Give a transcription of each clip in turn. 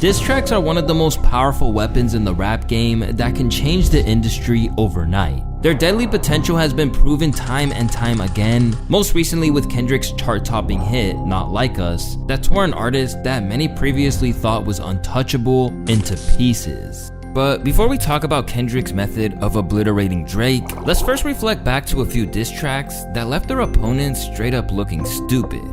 Diss tracks are one of the most powerful weapons in the rap game that can change the industry overnight. Their deadly potential has been proven time and time again, most recently with Kendrick's chart-topping hit, Not Like Us, that tore an artist that many previously thought was untouchable into pieces. But before we talk about Kendrick's method of obliterating Drake, let's first reflect back to a few diss tracks that left their opponents straight up looking stupid.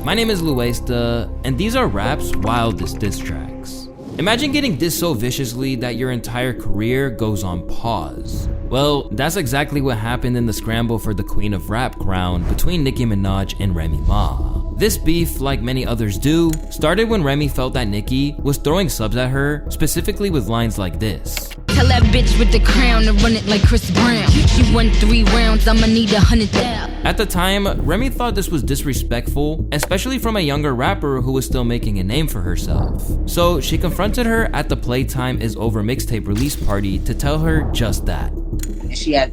My name is Louaista, and these are rap's wildest diss tracks. Imagine getting dissed so viciously that your entire career goes on pause. Well, that's exactly what happened in the scramble for the Queen of Rap crown between Nicki Minaj and Remy Ma. This beef, like many others do, started when Remy felt that Nicki was throwing subs at her, specifically with lines like this. Tell that bitch with the crown to run it like Chris Brown. You won 3 rounds, I'ma need 100,000. At the time, Remy thought this was disrespectful, especially from a younger rapper who was still making a name for herself. So she confronted her at the Playtime Is Over mixtape release party to tell her just that. She had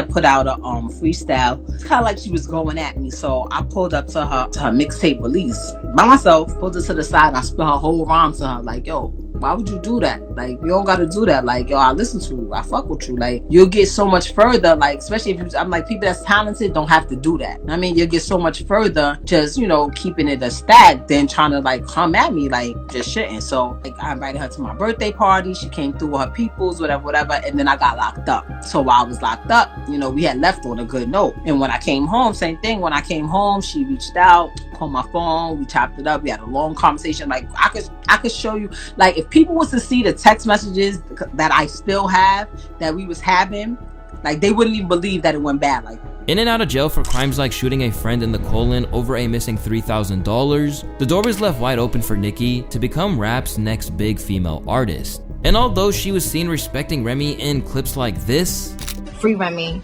put out a freestyle. It's kind of like she was going at me, so I pulled up to her mixtape release by myself, pulled her to the side, and I spit her whole rhyme to her, like, yo, why would you do that? Like, you don't gotta do that. Like, yo, I listen to you, I fuck with you. Like, you'll get so much further, like, especially if I'm like, people that's talented don't have to do that. I mean, you'll get so much further just, keeping it a stack than trying to like come at me, like, just shitting. So like, I invited her to my birthday party. She came through with her peoples, whatever, and then I got locked up. So while I was locked up, we had left on a good note. And when I came home, same thing. When I came home, she reached out, called my phone, we chopped it up, we had a long conversation. Like, I could show you, like, if people was to see the text messages that I still have that we was having, like, they wouldn't even believe that it went bad. Like, in and out of jail for crimes like shooting a friend in the colon over a missing $3,000, the door was left wide open for Nicki to become rap's next big female artist. And although she was seen respecting Remy in clips like this, free Remy,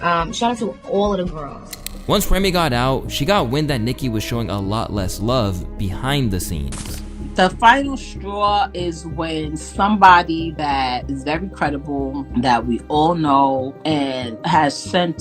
shout out to all of the girls. Once Remy got out, she got wind that Nicki was showing a lot less love behind the scenes. The final straw is when somebody that is very credible, that we all know, and has sent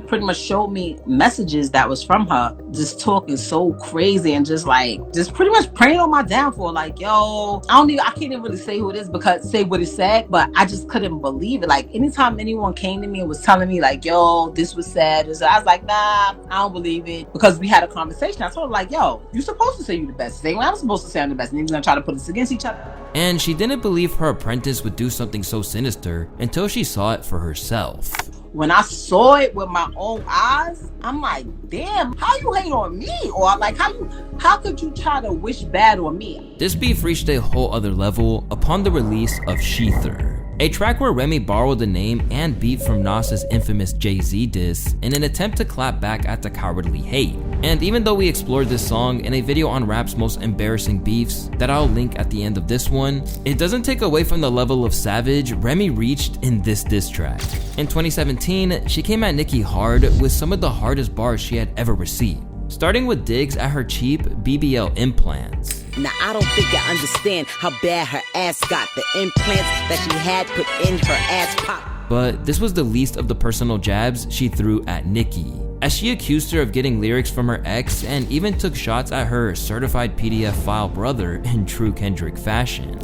pretty much showed me messages that was from her, just talking so crazy and just pretty much praying on my downfall. Like, yo, I can't even really say who it is because say what it said, but I just couldn't believe it. Like, anytime anyone came to me and was telling me like, yo, this was sad, I was like, nah, I don't believe it, because we had a conversation. I told her like, yo, you're supposed to say you're the best. Say, well, I'm supposed to say I'm the best. Gonna try to put us against each other. And she didn't believe her apprentice would do something so sinister until she saw it for herself. When I saw it with my own eyes, I'm like, damn, how you hate on me? Or like, how could you try to wish bad on me? This beef reached a whole other level upon the release of Sheether, a track where Remy borrowed the name and beat from Nas's infamous Jay-Z diss in an attempt to clap back at the cowardly hate. And even though we explored this song in a video on rap's most embarrassing beefs that I'll link at the end of this one, it doesn't take away from the level of savage Remy reached in this diss track. In 2017, she came at Nicki hard with some of the hardest bars she had ever received, starting with digs at her cheap BBL implants. Now I don't think I understand how bad her ass got. The implants that she had put in her ass pop. But this was the least of the personal jabs she threw at Nicki, as she accused her of getting lyrics from her ex and even took shots at her certified PDF file brother in true Kendrick fashion.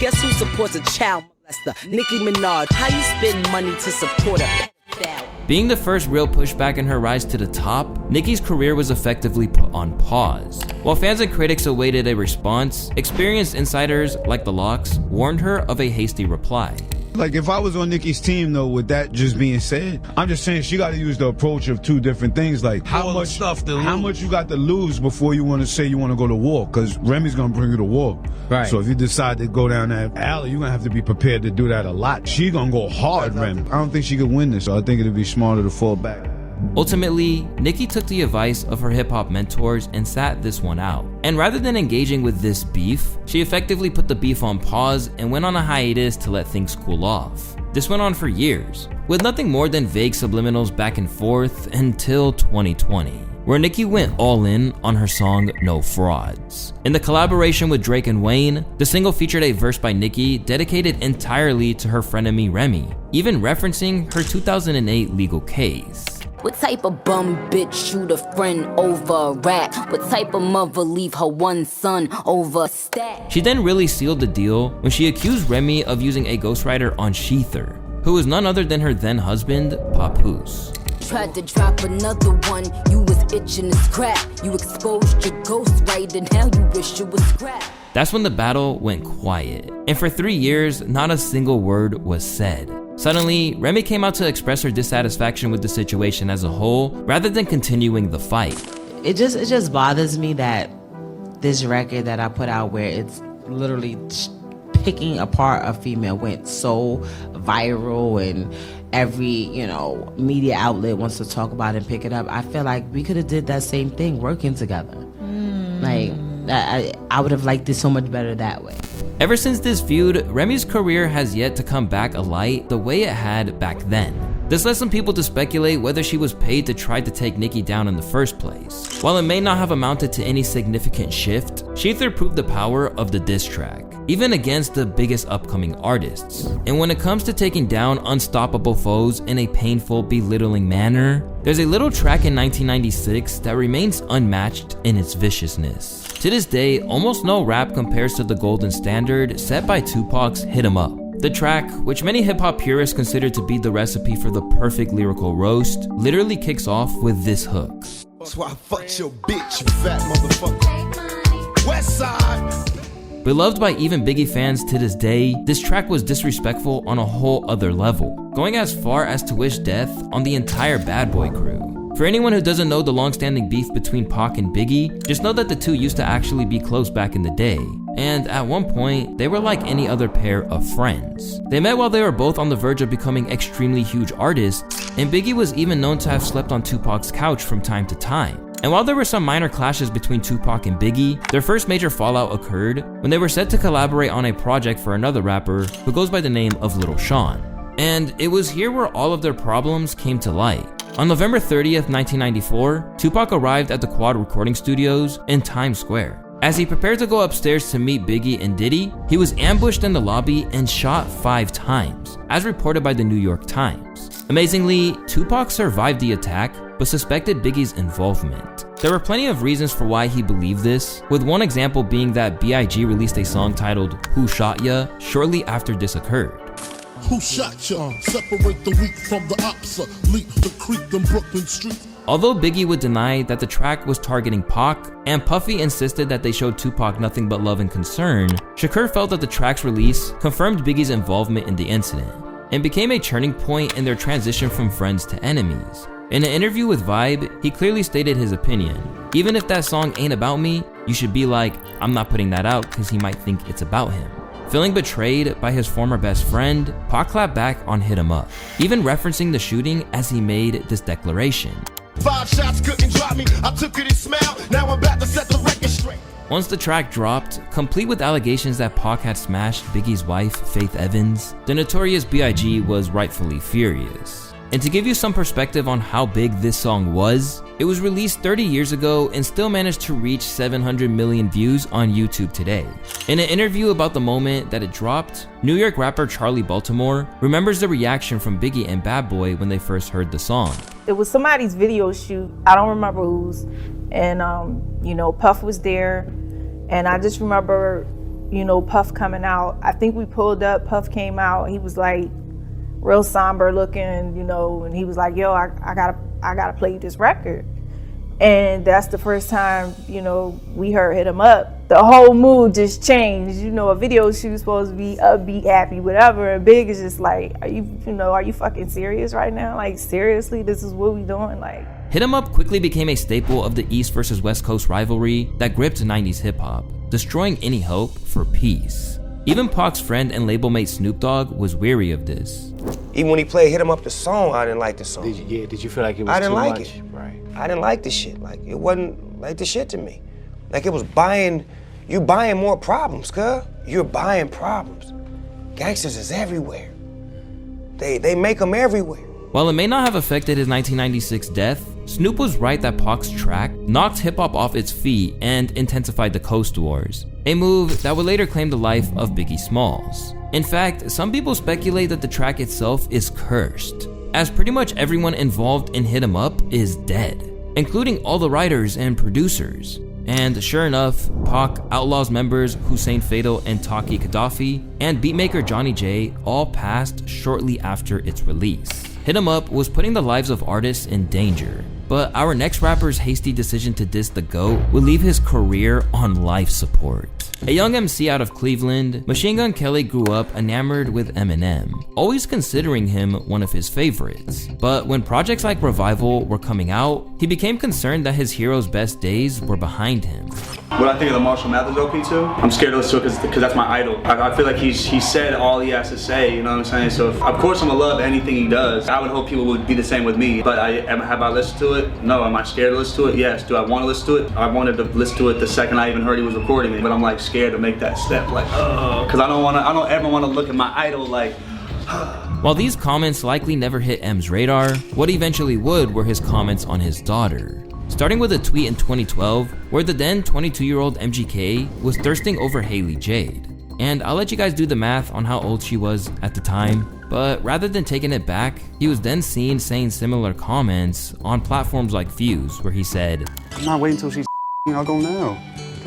Guess who supports a child molester? Nicki Minaj. How you spend money to support a pedophile? Being the first real pushback in her rise to the top, Nicki's career was effectively put on pause. While fans and critics awaited a response, experienced insiders like The Locks warned her of a hasty reply. Like, if I was on Nicki's team, though, with that just being said, I'm just saying she got to use the approach of two different things. Like, how much you got to lose before you want to say you want to go to war? Because Remy's going to bring you to war. Right. So if you decide to go down that alley, you're going to have to be prepared to do that a lot. She going to go hard, Remy. I don't think she could win this, so I think it'd be smarter to fall back. Ultimately, Nicki took the advice of her hip-hop mentors and sat this one out. And rather than engaging with this beef, she effectively put the beef on pause and went on a hiatus to let things cool off. This went on for years, with nothing more than vague subliminals back and forth until 2020, where Nicki went all in on her song No Frauds. In the collaboration with Drake and Wayne, the single featured a verse by Nicki dedicated entirely to her frenemy Remy, even referencing her 2008 legal case. What type of bum bitch shoot a friend over a rat? What type of mother leave her one son over a stack? She then really sealed the deal when she accused Remy of using a ghostwriter on Sheether, who was none other than her then husband, Papoose. Tried to drop another one, you was itching to scrap. You exposed your ghostwriter, now you wish you was scrap. That's when the battle went quiet, and for 3 years, not a single word was said. Suddenly, Remy came out to express her dissatisfaction with the situation as a whole, rather than continuing the fight. It just bothers me that this record that I put out, where it's literally picking apart a female, went so viral and every, media outlet wants to talk about it and pick it up. I feel like we could have did that same thing working together. Like, I would have liked it so much better that way. Ever since this feud, Remy's career has yet to come back alight the way it had back then. This led some people to speculate whether she was paid to try to take Nicki down in the first place. While it may not have amounted to any significant shift, Sheether proved the power of the diss track, even against the biggest upcoming artists. And when it comes to taking down unstoppable foes in a painful, belittling manner, there's a little track in 1996 that remains unmatched in its viciousness. To this day, almost no rap compares to the golden standard set by Tupac's Hit 'Em Up. The track, which many hip-hop purists consider to be the recipe for the perfect lyrical roast, literally kicks off with this hook. That's why I fucked your bitch, you fat motherfucker. West side. Beloved by even Biggie fans to this day, this track was disrespectful on a whole other level, going as far as to wish death on the entire Bad Boy crew. For anyone who doesn't know the long-standing beef between Pac and Biggie, just know that the two used to actually be close back in the day. And at one point, they were like any other pair of friends. They met while they were both on the verge of becoming extremely huge artists, and Biggie was even known to have slept on Tupac's couch from time to time. And while there were some minor clashes between Tupac and Biggie, their first major fallout occurred when they were set to collaborate on a project for another rapper who goes by the name of Lil Sean. And it was here where all of their problems came to light. On November 30th, 1994, Tupac arrived at the Quad Recording Studios in Times Square. As he prepared to go upstairs to meet Biggie and Diddy, he was ambushed in the lobby and shot 5 times, as reported by the New York Times. Amazingly, Tupac survived the attack, but suspected Biggie's involvement. There were plenty of reasons for why he believed this, with one example being that B.I.G. released a song titled Who Shot Ya shortly after this occurred. Who shot ya? Separate the weak from the opsa. Leap the creek in Brooklyn Street. Although Biggie would deny that the track was targeting Pac, and Puffy insisted that they showed Tupac nothing but love and concern, Shakur felt that the track's release confirmed Biggie's involvement in the incident, and became a turning point in their transition from friends to enemies. In an interview with Vibe, he clearly stated his opinion. Even if that song ain't about me, you should be like, I'm not putting that out because he might think it's about him. Feeling betrayed by his former best friend, Pac clapped back on Hit 'Em Up, even referencing the shooting as he made this declaration. 5 shots couldn't drop me, I took it and smiled, now I'm about to set the record straight. Once the track dropped, complete with allegations that Pac had smashed Biggie's wife, Faith Evans, the notorious B.I.G. was rightfully furious. And to give you some perspective on how big this song was, it was released 30 years ago and still managed to reach 700 million views on YouTube today. In an interview about the moment that it dropped, New York rapper Charlie Baltimore remembers the reaction from Biggie and Bad Boy when they first heard the song. It was somebody's video shoot, I don't remember whose, and Puff was there, and I just remember, Puff coming out. I think we pulled up, Puff came out, he was like, real somber looking, and he was like, yo, I gotta play this record. And that's the first time, we heard Hit 'Em Up. The whole mood just changed. A video shoot supposed to be upbeat, happy, whatever. And Big is just like, are you fucking serious right now? Like, seriously, this is what we doing? Like, Hit 'Em Up quickly became a staple of the East versus West Coast rivalry that gripped 90s hip-hop, destroying any hope for peace. Even Pac's friend and label mate Snoop Dogg was weary of this. Even when he played Hit 'Em Up the song, I didn't like the song. Did you feel like it was I didn't too like much? it. Right. I didn't like the shit. Like, it wasn't like the shit to me. Like, it was you buying more problems, cuz. You're buying problems. Gangsters is everywhere. They make them everywhere. While it may not have affected his 1996 death, Snoop was right that Pac's track knocked hip-hop off its feet and intensified the Coast Wars, a move that would later claim the life of Biggie Smalls. In fact, some people speculate that the track itself is cursed. as pretty much everyone involved in Hit 'Em Up is dead, including all the writers and producers. And sure enough, Pac, Outlawz members Hussein Fatal and Taki Gaddafi, and beatmaker Johnny J all passed shortly after its release. Hit 'Em Up was putting the lives of artists in danger, but our next rapper's hasty decision to diss the GOAT would leave his career on life support. A young MC out of Cleveland, Machine Gun Kelly grew up enamored with Eminem, always considering him one of his favorites. But when projects like Revival were coming out, he became concerned that his hero's best days were behind him. What I think of the Marshall Mathers LP too, I'm scared to listen to it because that's my idol. I feel like he said all he has to say, you know what I'm saying? So of course I'm gonna love anything he does. I would hope people would be the same with me. But have I listened to it? No. Am I scared to listen to it? Yes. Do I want to listen to it? I wanted to listen to it the second I even heard he was recording it, but I'm like scared to make that step, like, because I don't ever want to look at my idol like. While these comments likely never hit M's radar, what eventually would were his comments on his daughter. Starting with a tweet in 2012 where the then 22-year-old MGK was thirsting over Haley Jade. And I'll let you guys do the math on how old she was at the time, but rather than taking it back, he was then seen saying similar comments on platforms like Fuse, where he said, "I'm not waiting until she's I'll go now.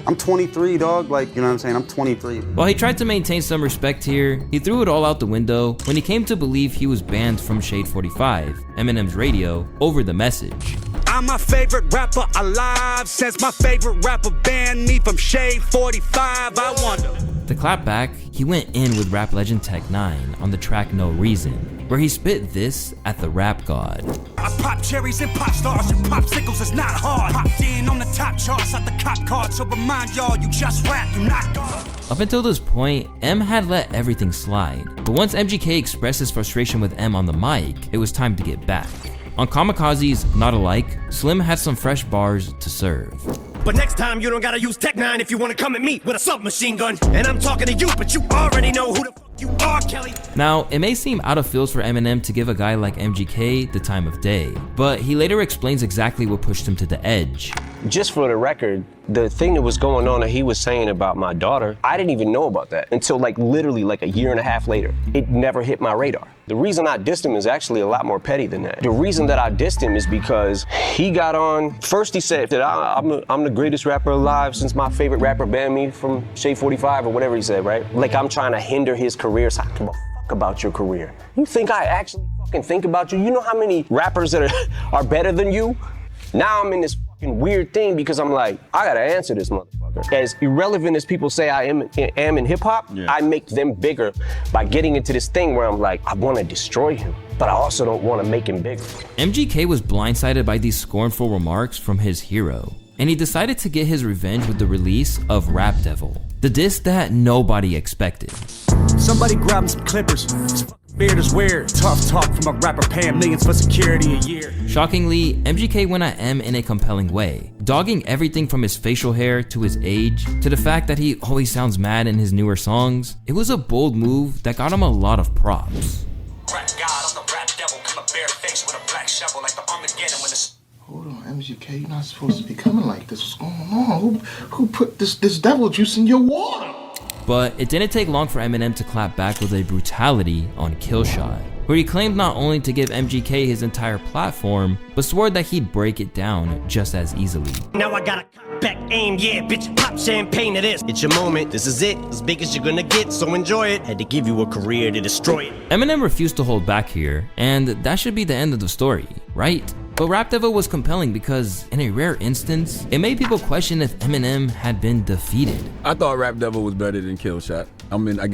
I'm 23, dog, like, you know what I'm saying? I'm 23. While he tried to maintain some respect here, he threw it all out the window when he came to believe he was banned from Shade 45, Eminem's radio, over the message. I'm my favorite rapper alive since my favorite rapper banned me from Shade 45, I wonder. To clap back, he went in with rap legend Tech 9 on the track No Reason, where he spit this at the rap god. I pop cherries and pop stars and popsicles, it's not hard. Popped in on the top charts at the cop card, so remind y'all you just rap, you not God. Up until this point, M had let everything slide, but once MGK expressed his frustration with M on the mic, it was time to get back. On Kamikaze's Not Alike, Slim had some fresh bars to serve. But next time you don't gotta use Tech 9 if you wanna come at me with a submachine gun. And I'm talking to you, but you already know who the fuck you are, Kelly. Now, it may seem out of field for Eminem to give a guy like MGK the time of day, but he later explains exactly what pushed him to the edge. Just for the record, the thing that was going on that he was saying about my daughter, I didn't even know about that until literally a year and a half later. It never hit my radar. The reason I dissed him is actually a lot more petty than that. The reason that I dissed him is because he got on, first he said that I'm the greatest rapper alive since my favorite rapper banned me from Shade 45 or whatever he said, right? Like I'm trying to hinder his career, so I don't give a fuck about your career. You think I actually fucking think about you? You know how many rappers that are better than you? Now I'm in this fucking weird thing because I'm like, I gotta answer this motherfucker. As irrelevant as people say I am in hip hop, yeah. I make them bigger by getting into this thing where I'm like, I wanna destroy him, but I also don't wanna make him bigger. MGK was blindsided by these scornful remarks from his hero, and he decided to get his revenge with the release of Rap Devil, the diss that nobody expected. Somebody grab him some clippers. Beard is weird. Tough talk from a rapper paying millions for security a year. Shockingly, MGK went at M in a compelling way, dogging everything from his facial hair to his age to the fact that he always sounds mad in his newer songs. It was a bold move that got him a lot of props. Rap God, I'm the rap devil, come a bare face with a black shovel like the Armageddon when it's... Hold on, MGK, you're not supposed to be coming like this. What's going on? Who put this devil juice in your water? But it didn't take long for Eminem to clap back with a brutality on Killshot, where he claimed not only to give MGK his entire platform, but swore that he'd break it down just as easily. Now I got a back aim, yeah, bitch, pop champagne to this. It's your moment, this is it, as big as you're gonna get, so enjoy it. Had to give you a career to destroy it. Eminem refused to hold back here, and that should be the end of the story, right? But Rap Devil was compelling because, in a rare instance, it made people question if Eminem had been defeated. I thought Rap Devil was better than Killshot. I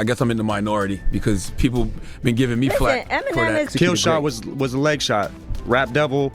guess I'm in the minority because people been giving me flack for that. Killshot was a leg shot. Rap Devil,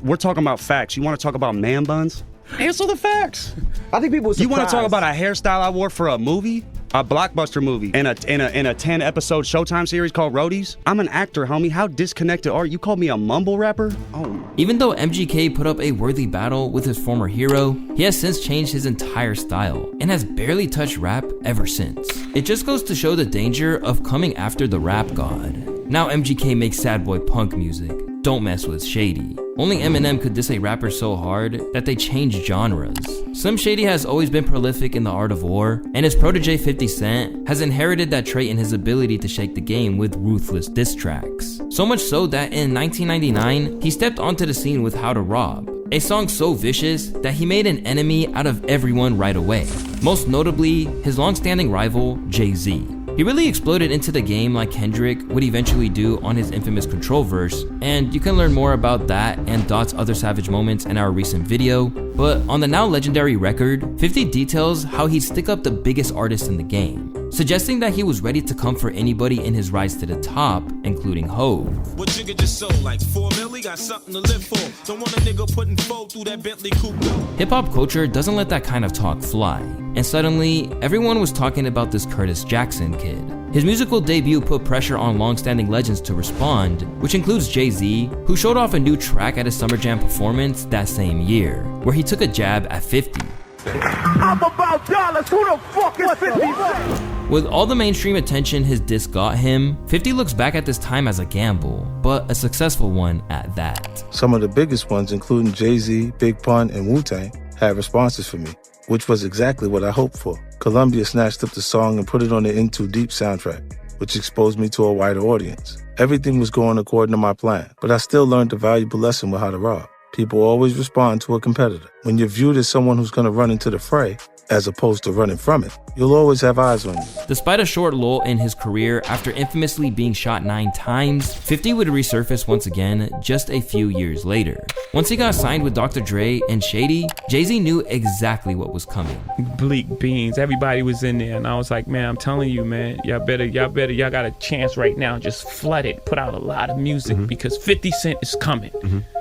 we're talking about facts. You want to talk about man buns? Answer the facts. I think people. You want to talk about a hairstyle I wore for a movie? A blockbuster movie in a 10-episode Showtime series called Roadies? I'm an actor, homie. How disconnected are you? You called me a mumble rapper? Oh. Even though MGK put up a worthy battle with his former hero, he has since changed his entire style and has barely touched rap ever since. It just goes to show the danger of coming after the rap god. Now MGK makes sad boy punk music, don't mess with Shady. Only Eminem could diss a rapper so hard that they changed genres. Slim Shady has always been prolific in the art of war, and his protege 50 Cent has inherited that trait in his ability to shake the game with ruthless diss tracks. So much so that in 1999, he stepped onto the scene with How to Rob, a song so vicious that he made an enemy out of everyone right away. Most notably, his long-standing rival, Jay-Z. He really exploded into the game like Kendrick would eventually do on his infamous Control verse, and you can learn more about that and Dot's other savage moments in our recent video. But on the now legendary record, 50 details how he'd stick up the biggest artist in the game, suggesting that he was ready to come for anybody in his rise to the top, including Hov. What jigga just sold, like 4 milli, got something to live for. Don't want a nigga putting foe through that Bentley coupe. Hip-hop culture doesn't let that kind of talk fly, and suddenly, everyone was talking about this Curtis Jackson kid. His musical debut put pressure on long-standing legends to respond, which includes Jay-Z, who showed off a new track at his Summer Jam performance that same year, where he took a jab at 50. I'm about dollars, who the fuck is 50 Cent? With all the mainstream attention his diss got him, 50 looks back at this time as a gamble, but a successful one at that. Some of the biggest ones, including Jay-Z, Big Pun, and Wu-Tang, had responses for me, which was exactly what I hoped for. Columbia snatched up the song and put it on the In Too Deep soundtrack, which exposed me to a wider audience. Everything was going according to my plan, but I still learned a valuable lesson with How to Rob. People always respond to a competitor. When you're viewed as someone who's going to run into the fray, as opposed to running from it, you'll always have eyes on you. Despite a short lull in his career after infamously being shot 9 times, 50 would resurface once again just a few years later. Once he got signed with Dr. Dre and Shady, Jay-Z knew exactly what was coming. Bleak beans, everybody was in there, and I was like, man, I'm telling you, man, y'all got a chance right now, just flood it, put out a lot of music, because 50 Cent is coming.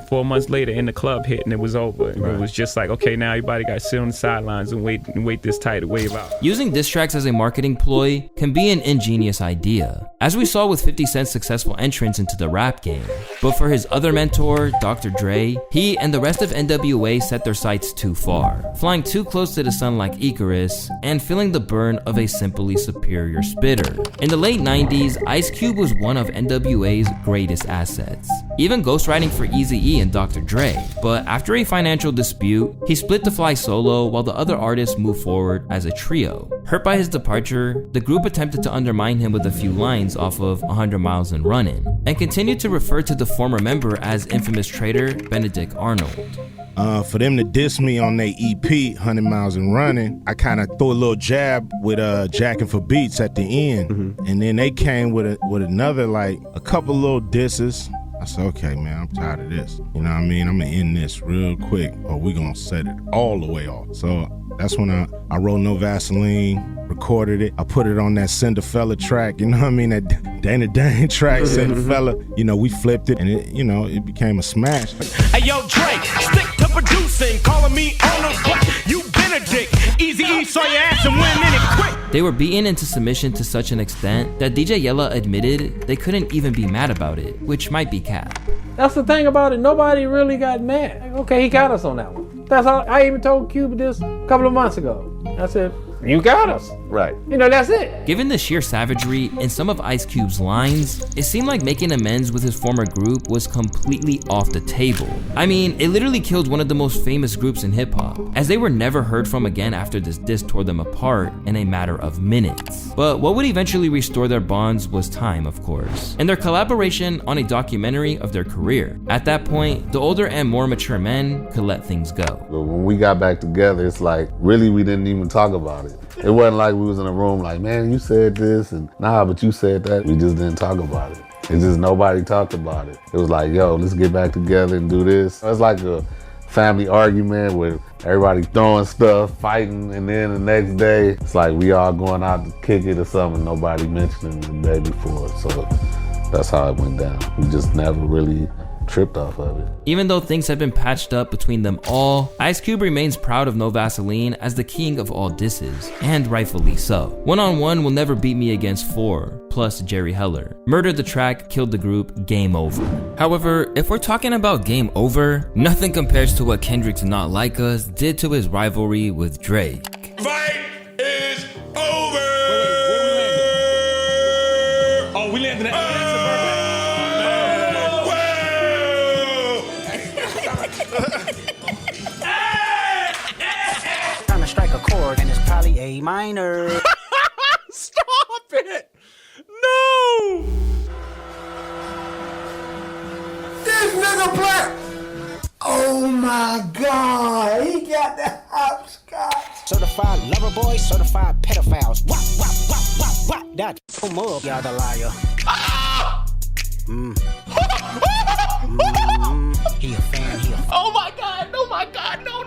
4 months later, in the club hit, and it was over. And it was just like, okay, now everybody got to sit on the sidelines and wait this tidal wave out. Using diss tracks as a marketing ploy can be an ingenious idea, as we saw with 50 Cent's successful entrance into the rap game. But for his other mentor, Dr. Dre, he and the rest of NWA set their sights too far, flying too close to the sun like Icarus, and feeling the burn of a simply superior spitter. In the late 90s, Ice Cube was one of NWA's greatest assets, even ghostwriting for Eazy-E and Dr. Dre. But after a financial dispute, he split to fly solo while the other artists moved forward as a trio. Hurt by his departure, the group attempted to undermine him with a few lines off of 100 Miles and Runnin', and continued to refer to the former member as infamous traitor Benedict Arnold. For them to diss me on their EP, 100 Miles and Running, I kind of threw a little jab with Jackin' for Beats at the end. And then they came with another, like, a couple little disses. I said, okay, man, I'm tired of this. You know what I mean? I'm gonna end this real quick, or we gonna set it all the way off. So that's when I wrote No Vaseline, recorded it. I put it on that Cinderfella track, you know what I mean? That Dana Dane track, Cinderfella. You know, we flipped it, and it became a smash. Hey, yo, Drake, stick to producing, calling me on the butt. You Benedict, Eazy-E saw your ass and went in it quick. They were beaten into submission to such an extent that DJ Yella admitted they couldn't even be mad about it, which might be cap. That's the thing about it, nobody really got mad. Like, okay, he got us on that one. That's all. I even told Cube this a couple of months ago. I said, you got us. Right. You know, that's it. Given the sheer savagery in some of Ice Cube's lines, it seemed like making amends with his former group was completely off the table. I mean, it literally killed one of the most famous groups in hip-hop, as they were never heard from again after this diss tore them apart in a matter of minutes. But what would eventually restore their bonds was time, of course, and their collaboration on a documentary of their career. At that point, the older and more mature men could let things go. When we got back together, it's like, really, we didn't even talk about it. It wasn't like we was in a room like, man, you said this, and nah, but you said that. We just didn't talk about it. It's just nobody talked about it. It was like, yo, let's get back together and do this. It's like a family argument with everybody throwing stuff, fighting, and then the next day, it's like we all going out to kick it or something, nobody mentioning the day before. So that's how it went down. We just never really tripped off of it. Even though things have been patched up between them all, Ice Cube remains proud of No Vaseline as the king of all disses, and rightfully so. One on One Will Never Beat Me Against 4, plus Jerry Heller. Murdered the Track killed the group, game over. However, if we're talking about game over, nothing compares to what Kendrick's Not Like Us did to his rivalry with Drake. Fight is over! Oh, we landed at C minor. Stop it! No! This nigga black. Oh my God, he got the hopscotch. Certified lover boy, certified pedophiles. Wop, wop, wop, wop, wop. That move, y'all the liar. He a fan, he a Oh my God, oh my God, no.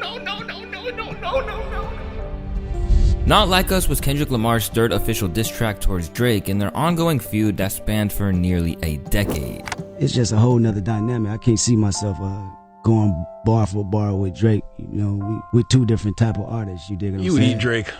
Not Like Us was Kendrick Lamar's third official diss track towards Drake in their ongoing feud that spanned for nearly a decade. It's just a whole nother dynamic. I can't see myself going bar for bar with Drake. You know, we're two different type of artists. You dig what I'm You would saying? eat Drake.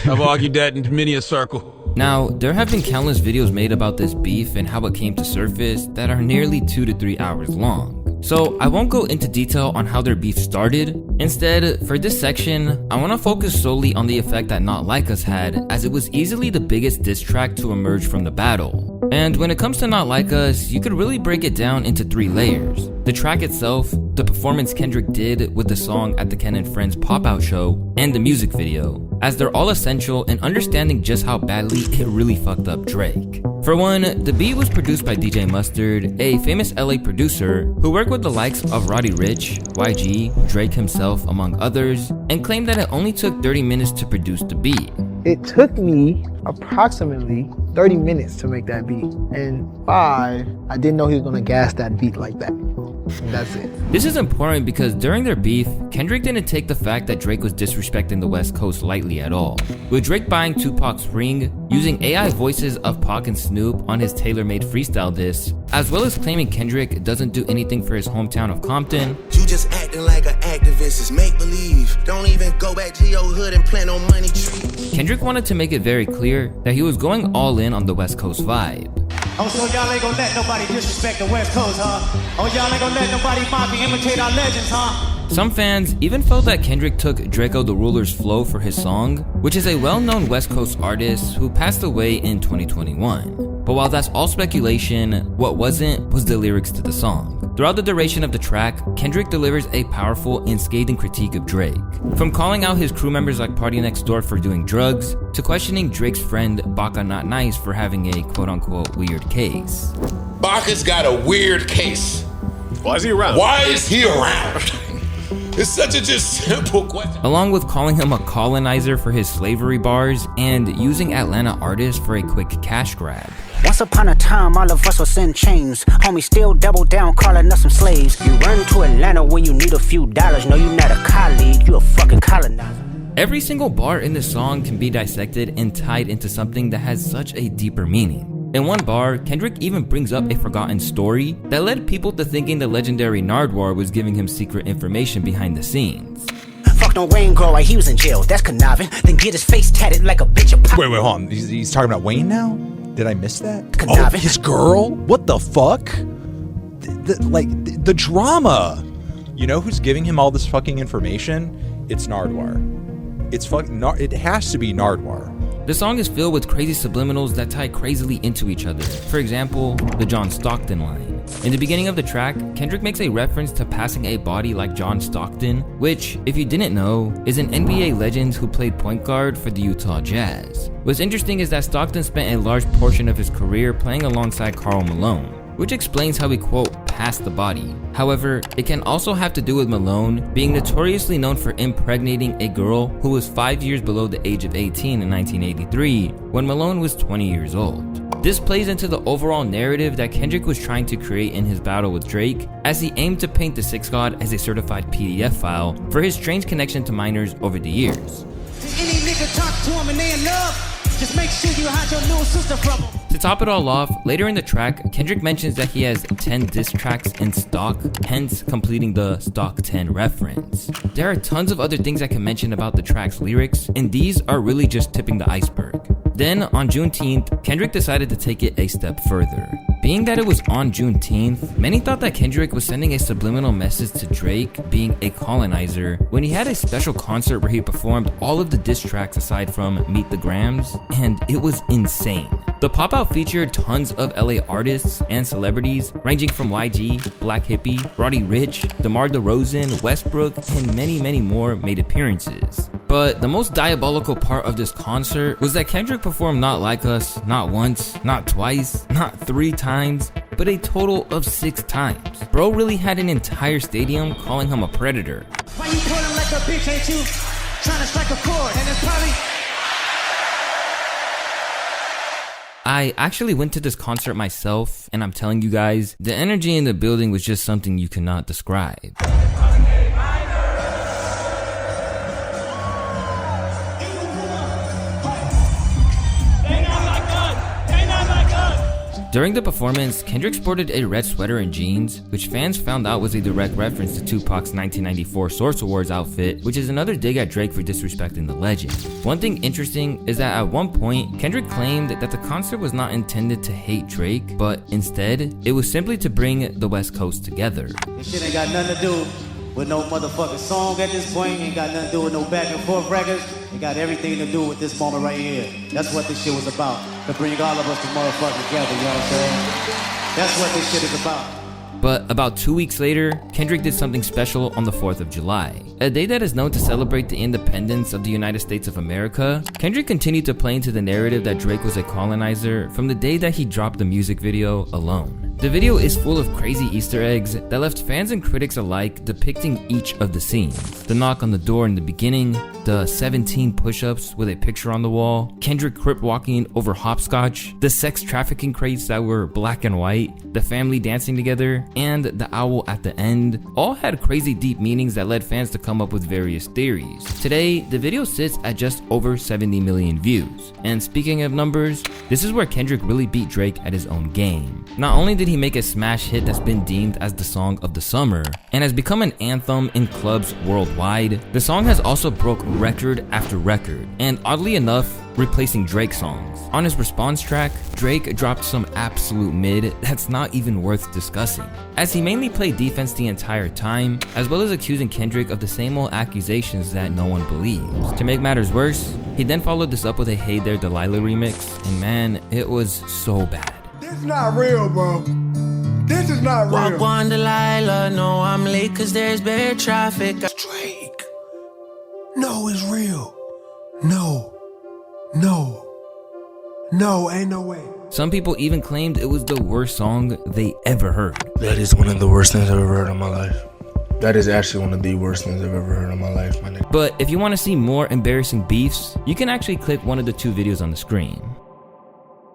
I've argued that in many a circle. Now, there have been countless videos made about this beef and how it came to surface that are nearly 2 to 3 hours long. So I won't go into detail on how their beef started. Instead, for this section, I want to focus solely on the effect that Not Like Us had, as it was easily the biggest diss track to emerge from the battle. And when it comes to Not Like Us, you could really break it down into 3 layers. The track itself, the performance Kendrick did with the song at the Ken and Friends pop-out show, and the music video, as they're all essential in understanding just how badly it really fucked up Drake. For one, the beat was produced by DJ Mustard, a famous LA producer who worked with the likes of Roddy Ricch, YG, Drake himself, among others, and claimed that it only took 30 minutes to produce the beat. It took me approximately 30 minutes to make that beat. And 5, I didn't know he was gonna gas that beat like that. And that's it. This is important because during their beef, Kendrick didn't take the fact that Drake was disrespecting the West Coast lightly at all. With Drake buying Tupac's ring, using AI voices of Pac and Snoop on his tailor-made freestyle diss, as well as claiming Kendrick doesn't do anything for his hometown of Compton. You just acting like an activist, it's make-believe. Don't even go back to your hood and plant no money tree. Kendrick wanted to make it very clear that he was going all in on the West Coast vibe. Oh, so y'all ain't gonna let nobody disrespect the West Coast, huh? Oh, y'all ain't gonna let nobody mock and imitate our legends, huh? Some fans even felt that Kendrick took Draco the Ruler's flow for his song, which is a well-known West Coast artist who passed away in 2021. But while that's all speculation, what wasn't was the lyrics to the song. Throughout the duration of the track, Kendrick delivers a powerful and scathing critique of Drake. From calling out his crew members like Party Next Door for doing drugs, to questioning Drake's friend Baka Not Nice for having a quote-unquote weird case. Baka's got a weird case. Why is he around? Why is he around? It's such a just simple question. Along with calling him a colonizer for his slavery bars and using Atlanta artists for a quick cash grab. Once upon a time, all of us was in chains. Homie still double down, calling us some slaves. You run to Atlanta when you need a few dollars. No, you not a colleague, you a fucking colonizer. Every single bar in this song can be dissected and tied into something that has such a deeper meaning. In one bar, Kendrick even brings up a forgotten story that led people to thinking the legendary Nardwuar was giving him secret information behind the scenes. Fuck no Wayne Grow, he was in jail, that's conniving. Then get his face tatted like a bitch of pop. Wait, hold on. He's talking about Wayne now? Did I miss that? Oh, his girl? What the fuck? The drama. You know who's giving him all this fucking information? It's Nardwuar. It has to be Nardwuar. The song is filled with crazy subliminals that tie crazily into each other. For example, the John Stockton line. In the beginning of the track, Kendrick makes a reference to passing a body like John Stockton, which, if you didn't know, is an NBA legend who played point guard for the Utah Jazz. What's interesting is that Stockton spent a large portion of his career playing alongside Karl Malone, which explains how he, quote, passed the body. However, it can also have to do with Malone being notoriously known for impregnating a girl who was 5 years below the age of 18 in 1983, when Malone was 20 years old. This plays into the overall narrative that Kendrick was trying to create in his battle with Drake, as he aimed to paint the Six God as a certified PDF file for his strange connection to minors over the years. Any nigga talk to him and they in love, just make sure you hide your little sister from him. To top it all off, later in the track, Kendrick mentions that he has 10 diss tracks in stock, hence completing the stock 10 reference. There are tons of other things I can mention about the track's lyrics, and these are really just tipping the iceberg. Then, on Juneteenth, Kendrick decided to take it a step further. Being that it was on Juneteenth, many thought that Kendrick was sending a subliminal message to Drake being a colonizer when he had a special concert where he performed all of the diss tracks aside from Meet the Grams, and it was insane. The pop-out featured tons of LA artists and celebrities ranging from YG, Black Hippie, Roddy Ricch, DeMar DeRozan, Westbrook, and many more made appearances. But the most diabolical part of this concert was that Kendrick performed Not Like Us not once, not twice, not 3 times, but a total of 6 times. Bro really had an entire stadium calling him a predator. Why you pulling like a bitch, ain't you? Trying to strike a chord, and it's probably... I actually went to this concert myself, and I'm telling you guys, the energy in the building was just something you cannot describe. During the performance, Kendrick sported a red sweater and jeans, which fans found out was a direct reference to Tupac's 1994 Source Awards outfit, which is another dig at Drake for disrespecting the legend. One thing interesting is that at one point, Kendrick claimed that the concert was not intended to hate Drake, but instead, it was simply to bring the West Coast together. This shit ain't got nothing to do with no motherfucking song at this point. Ain't got nothing to do with no back and forth records. It got everything to do with this moment right here. That's what this shit was about. To bring all of us to motherfucking together, you know what I'm saying? That's what this shit is about. But about 2 weeks later, Kendrick did something special on the 4th of July. A day that is known to celebrate the independence of the United States of America, Kendrick continued to play into the narrative that Drake was a colonizer from the day that he dropped the music video Alone. The video is full of crazy Easter eggs that left fans and critics alike depicting each of the scenes. The knock on the door in the beginning, the 17 push-ups with a picture on the wall, Kendrick crip walking over hopscotch, the sex trafficking crates that were black and white, the family dancing together, and the owl at the end, all had crazy deep meanings that led fans to come up with various theories. Today, the video sits at just over 70 million views. And speaking of numbers, this is where Kendrick really beat Drake at his own game. Not only did he make a smash hit that's been deemed as the song of the summer and has become an anthem in clubs worldwide, the song has also broke record after record, and oddly enough, replacing Drake songs. On his response track, Drake dropped some absolute mid that's not even worth discussing, as he mainly played defense the entire time, as well as accusing Kendrick of the same old accusations that no one believes. To make matters worse, he then followed this up with a Hey There Delilah remix, and man, it was so bad. This is not real, bro. This is not real. Walk on Delilah, no, I'm late cause there's bad traffic. Drake. No, it's real. No, ain't no way. Some people even claimed it was the worst song they ever heard. That is one of the worst things I've ever heard in my life. That is actually one of the worst things I've ever heard in my life, my nigga. But if you want to see more embarrassing beefs, you can actually click one of the 2 videos on the screen.